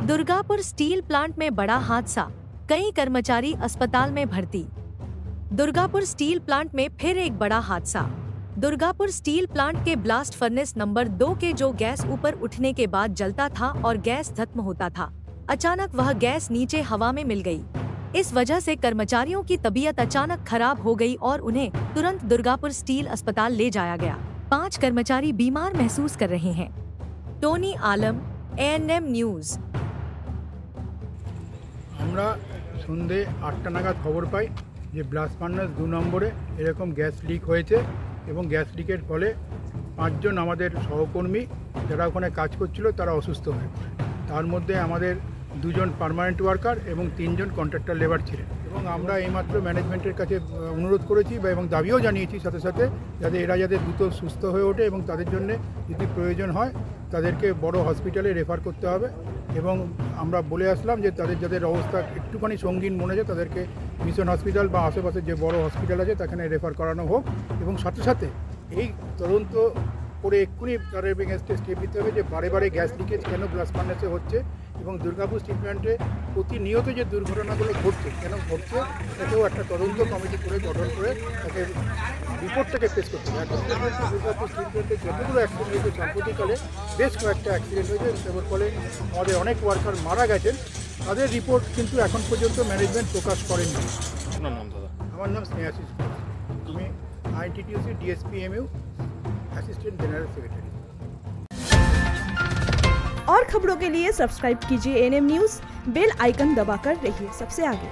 Durgapur steel plant में बड़ा हादसा, कई कर्मचारी अस्पताल में भर्ती। दुर्गापुर स्टील प्लांट में फिर एक बड़ा हादसा। दुर्गापुर स्टील प्लांट के ब्लास्ट फर्नेस नंबर 2 के जो गैस ऊपर उठने के बाद जलता था और गैस खत्म होता था, अचानक वह गैस नीचे हवा में मिल गई। इस वजह से कर्मचारियों की तबीयत अचानक खराब हो गई और उन्हें तुरंत दुर्गापुर स्टील अस्पताल ले जाया गया। 5 कर्मचारी बीमार महसूस कर रहे हैं। टोनी आलम, ANM न्यूज। আমরা সন্ধে 8টা নাগাদ খবর পাই যে ব্লাস্ট ফার্নেস 2 নম্বরে এরকম গ্যাস লিক হয়েছে এবং গ্যাস লিকের ফলে 5 জন আমাদের সহকর্মী যারা ওখানে কাজ করছিল তারা অসুস্থ হয়ে পড়ে। তার মধ্যে আমাদের 2 জন পার্মানেন্ট ওয়ার্কার এবং 3 জন কন্ট্রাক্টর লেবার ছিলেন এবং আমরা এইমাত্র ম্যানেজমেন্টের কাছে অনুরোধ করেছি এবং দাবিও জানিয়েছি সাথে সাথে যাতে এরা যাতে দ্রুত সুস্থ হয়ে ওঠে এবং তাদের জন্য যদি প্রয়োজন হয় তাদেরকে বড় হসপিটালে রেফার করতে হবে এবং আমরা বলে আসলাম যে যাদের অবস্থা একটুখানি সঙ্গীন মনে হয় তাদেরকে মিশন হসপিটাল বা আশেপাশে যে বড় হসপিটাল আছে সেখানে রেফার করানো হোক এবং সাথে সাথে এই তদন্ত করে এক্ষুনি তাদের এগেনস্টে স্টেপ নিতে হবে যে বারে বারে গ্যাস লিকেজ কেন ব্লাস্ট ফার্নেসে হচ্ছে এবং দুর্গাপুর স্টিল প্ল্যান্টে প্রতিনিয়ত যে দুর্ঘটনাগুলো ঘটছে কেন ঘটছে সেটাও একটা তদন্ত কমিটি করে গঠন করে তাকে রিপোর্টটাকে পেশ করতে হবে। এখন পর্যন্ত দুর্গাপুর স্টিল প্ল্যান্টে যতগুলো অ্যাক্সিডেন্ট হয়েছে সাম্প্রতিককালে বেশ কয়েকটা অ্যাক্সিডেন্ট হয়েছে এবং ফলে আমাদের অনেক ওয়ার্কার মারা গেছেন, তাদের রিপোর্ট কিন্তু এখন পর্যন্ত ম্যানেজমেন্ট প্রকাশ করেননি। আপনার নাম দাদা? আমার নাম স্নেহাশিস, আমি INTTUC DSPMU assistant general secretary. और खबरों के लिए सब्सक्राइब कीजिए ANM न्यूज़, बेल आइकन दबाकर रहिए सबसे आगे।